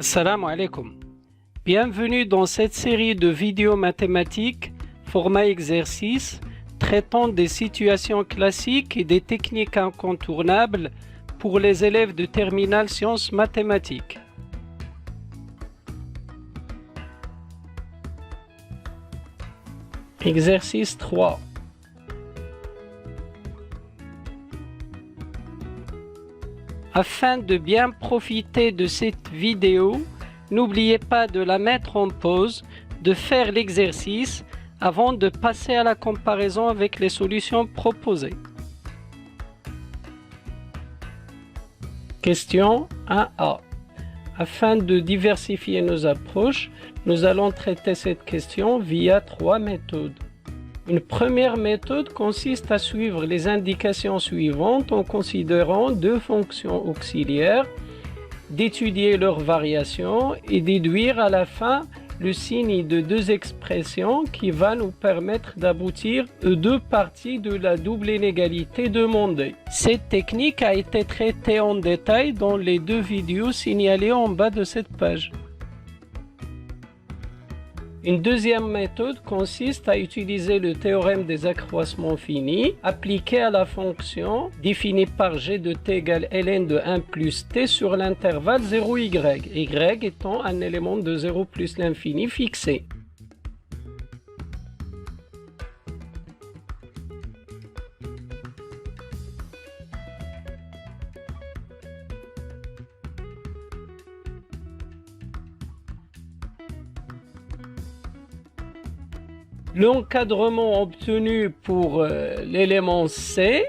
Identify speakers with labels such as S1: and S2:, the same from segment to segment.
S1: Assalamu alaikum. Bienvenue dans cette série de vidéos mathématiques format exercice traitant des situations classiques et des techniques incontournables pour les élèves de terminale sciences mathématiques. Exercice 3. Afin de bien profiter de cette vidéo, n'oubliez pas de la mettre en pause, de faire l'exercice avant de passer à la comparaison avec les solutions proposées. Question 1A. Afin de diversifier nos approches, nous allons traiter cette question via 3 méthodes. Une première méthode consiste à suivre les indications suivantes en considérant 2 fonctions auxiliaires, d'étudier leurs variations et déduire à la fin le signe de 2 expressions qui va nous permettre d'aboutir aux 2 parties de la double inégalité demandée. Cette technique a été traitée en détail dans les 2 vidéos signalées en bas de cette page. Une deuxième méthode consiste à utiliser le théorème des accroissements finis appliqué à la fonction définie par g de t égale ln de 1 plus t sur l'intervalle 0y, y étant un élément de 0 plus l'infini fixé. L'encadrement obtenu pour l'élément C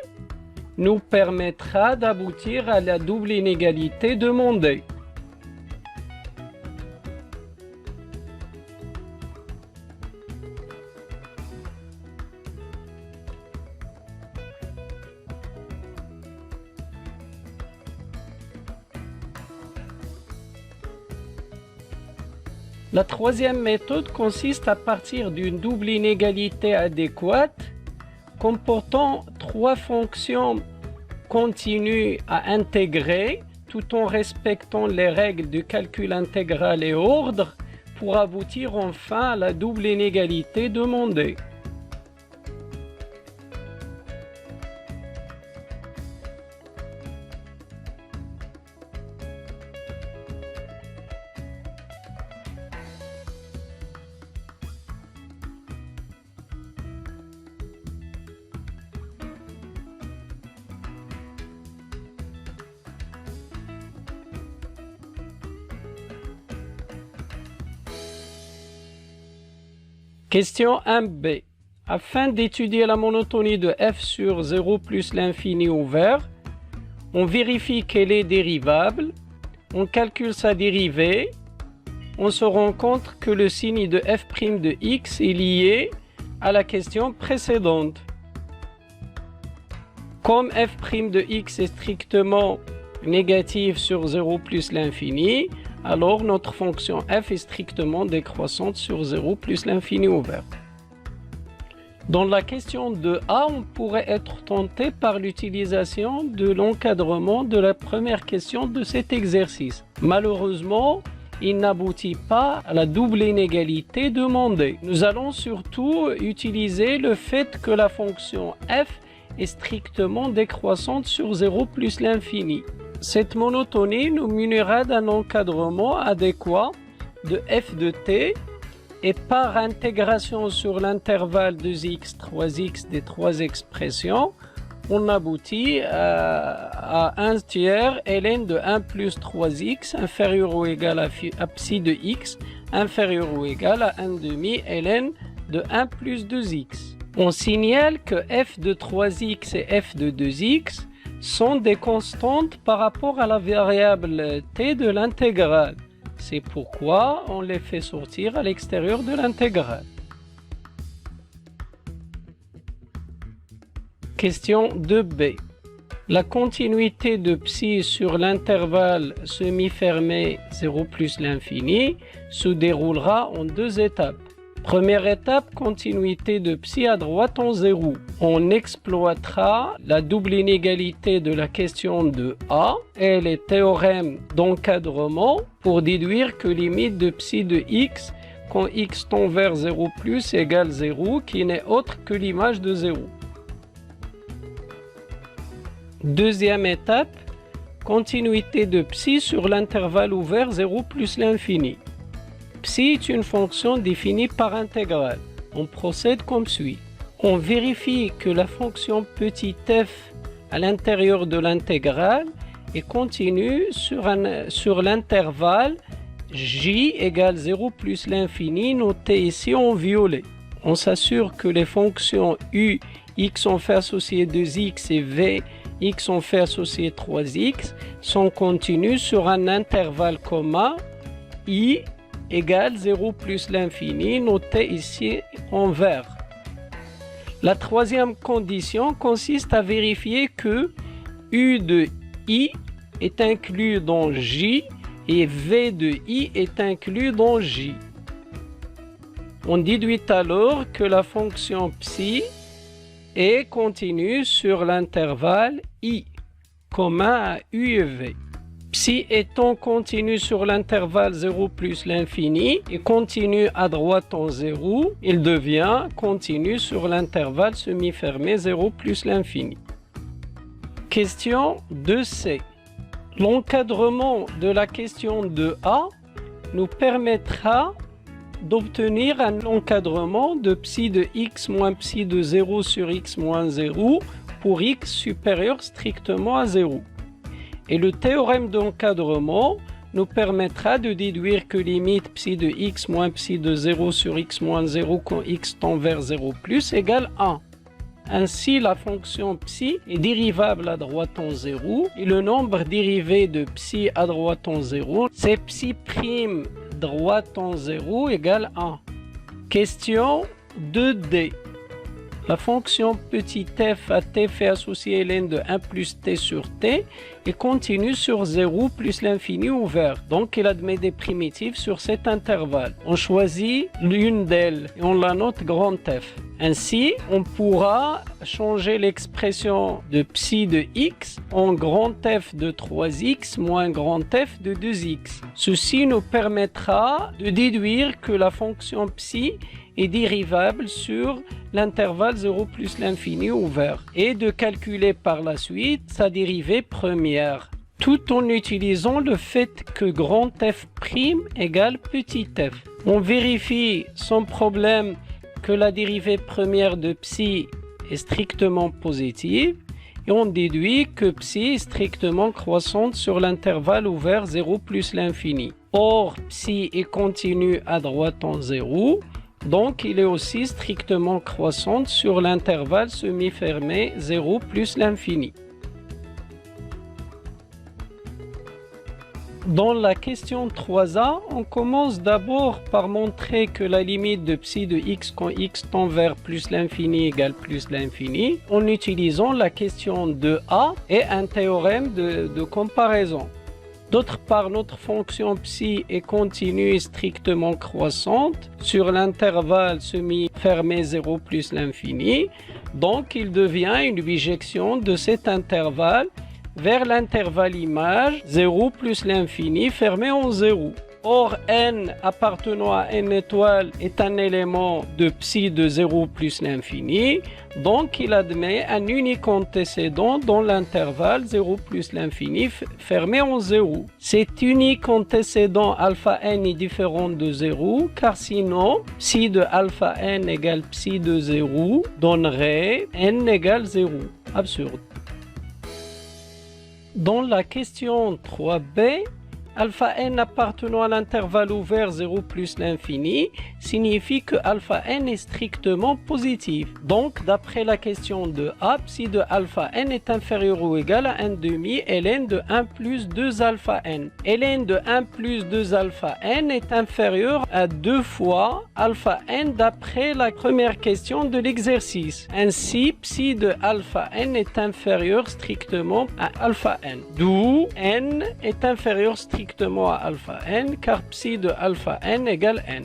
S1: nous permettra d'aboutir à la double inégalité demandée. La troisième méthode consiste à partir d'une double inégalité adéquate comportant 3 fonctions continues à intégrer tout en respectant les règles de calcul intégral et ordre pour aboutir enfin à la double inégalité demandée. Question 1b. Afin d'étudier la monotonie de f sur 0 plus l'infini ouvert, on vérifie qu'elle est dérivable, on calcule sa dérivée, on se rend compte que le signe de f' de x est lié à la question précédente. Comme f' de x est strictement négative sur 0 plus l'infini, alors notre fonction f est strictement décroissante sur 0 plus l'infini ouvert. Dans la question 2a, on pourrait être tenté par l'utilisation de l'encadrement de la première question de cet exercice. Malheureusement, il n'aboutit pas à la double inégalité demandée. Nous allons surtout utiliser le fait que la fonction f est strictement décroissante sur 0 plus l'infini. Cette monotonie nous munira d'un encadrement adéquat de f de t et par intégration sur l'intervalle 2x, 3x des 3 expressions, on aboutit à 1 tiers ln de 1 plus 3x inférieur ou égal à psi de x inférieur ou égal à 1 demi ln de 1 plus 2x. On signale que f de 3x et f de 2x sont des constantes par rapport à la variable t de l'intégrale. C'est pourquoi on les fait sortir à l'extérieur de l'intégrale. Question 2b. La continuité de psi sur l'intervalle semi-fermé 0 plus l'infini se déroulera en 2 étapes. Première étape, continuité de psi à droite en 0. On exploitera la double inégalité de la question de A et les théorèmes d'encadrement pour déduire que limite de psi de x quand x tend vers 0 plus égale 0, qui n'est autre que l'image de 0. Deuxième étape, continuité de psi sur l'intervalle ouvert 0 plus l'infini. Psi est une fonction définie par intégrale. On procède comme suit. On vérifie que la fonction petit f à l'intérieur de l'intégrale est continue sur l'intervalle j égale 0 plus l'infini, noté ici en violet. On s'assure que les fonctions u, x en fait associé 2x et v, x en fait associé 3x sont continues sur un intervalle commun i égale 0 plus l'infini, noté ici en vert. La troisième condition consiste à vérifier que u de i est inclus dans j et v de i est inclus dans j. On déduit alors que la fonction psi est continue sur l'intervalle i, commun à u et v. Psi étant continu sur l'intervalle 0 plus l'infini et continu à droite en 0, il devient continu sur l'intervalle semi-fermé 0 plus l'infini. Question 2c. L'encadrement de la question de A nous permettra d'obtenir un encadrement de psi de x moins psi de 0 sur x moins 0 pour x supérieur strictement à 0. Et le théorème d'encadrement nous permettra de déduire que limite psi de x moins psi de 0 sur x moins 0 quand x tend vers 0 plus égale 1. Ainsi, la fonction psi est dérivable à droite en 0 et le nombre dérivé de psi à droite en 0, c'est psi prime droite en 0 égale 1. Question 2D. La fonction petit f à t fait associer ln de 1 plus t sur t est continue sur 0 plus l'infini ouvert. Donc il admet des primitives sur cet intervalle. On choisit l'une d'elles et on la note grand F. Ainsi, on pourra changer l'expression de psi de x en grand F de 3x moins grand F de 2x. Ceci nous permettra de déduire que la fonction psi est dérivable sur l'intervalle 0 plus l'infini ouvert et de calculer par la suite sa dérivée première, tout en utilisant le fait que grand F' égale petit f. On vérifie sans problème que la dérivée première de psi est strictement positive et on déduit que psi est strictement croissante sur l'intervalle ouvert 0 plus l'infini. Or, psi est continu à droite en 0. Donc, il est aussi strictement croissante sur l'intervalle semi-fermé 0 plus l'infini. Dans la question 3a, on commence d'abord par montrer que la limite de psi de x quand x tend vers plus l'infini égale plus l'infini en utilisant la question 2a et un théorème de comparaison. D'autre part, notre fonction psi est continue et strictement croissante sur l'intervalle semi-fermé 0 plus l'infini. Donc, il devient une bijection de cet intervalle vers l'intervalle image 0 plus l'infini fermé en 0. Or, n appartenant à n étoile est un élément de psi de 0 plus l'infini. Donc, il admet un unique antécédent dans l'intervalle 0 plus l'infini fermé en 0. Cet unique antécédent alpha n est différent de 0 car sinon, psi de alpha n égale psi de 0 donnerait n égale 0. Absurde. Dans la question 3b, alpha n appartenant à l'intervalle ouvert 0 plus l'infini signifie que alpha n est strictement positif. Donc, d'après la question de A, psi de alpha n est inférieur ou égal à 1 demi ln de 1 plus 2 alpha n. Ln de 1 plus 2 alpha n est inférieur à 2 fois alpha n d'après la première question de l'exercice. Ainsi, psi de alpha n est inférieur strictement à alpha n. D'où n est inférieur strictement à alpha n car psi de alpha n égale n.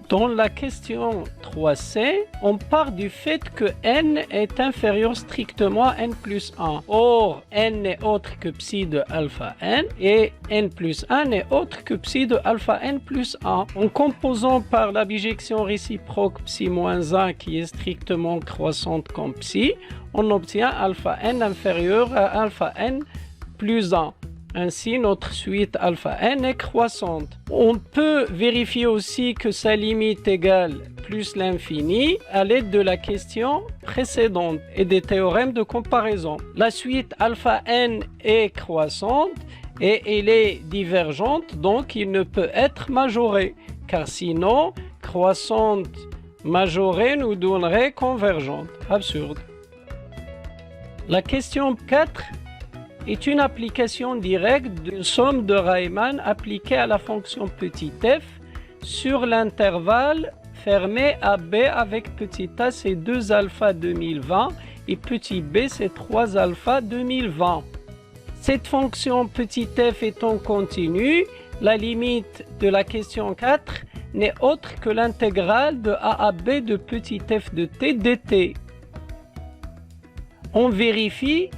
S1: Dans la question 3c, on part du fait que n est inférieur strictement à n plus 1. Or, n n'est autre que psi de alpha n et n plus 1 n'est autre que psi de alpha n plus 1. En composant par la bijection réciproque psi moins 1 qui est strictement croissante comme psi, on obtient alpha n inférieur à alpha n plus 1. Ainsi, notre suite alpha n est croissante. On peut vérifier aussi que sa limite égale plus l'infini à l'aide de la question précédente et des théorèmes de comparaison. La suite alpha n est croissante et elle est divergente, donc il ne peut être majoré, car sinon, croissante majorée nous donnerait convergente. Absurde. La question 4 est une application directe d'une somme de Riemann appliquée à la fonction petit f sur l'intervalle fermé AB avec petit a c'est 2 alpha 2020 et petit b c'est 3 alpha 2020. Cette fonction petit f étant continue, la limite de la question 4 n'est autre que l'intégrale de a à b de petit f de t dt. On vérifie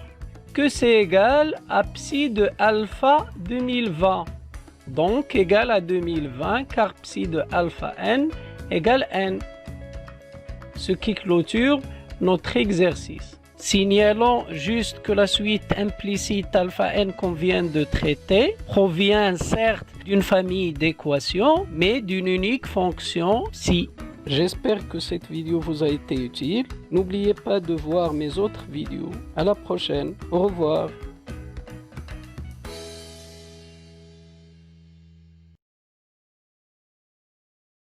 S1: que c'est égal à psi de alpha 2020, donc égal à 2020 car psi de alpha n égale n, ce qui clôture notre exercice. Signalons juste que la suite implicite alpha n qu'on vient de traiter provient certes d'une famille d'équations, mais d'une unique fonction psi. J'espère que cette vidéo vous a été utile. N'oubliez pas de voir mes autres vidéos. À la prochaine. Au revoir.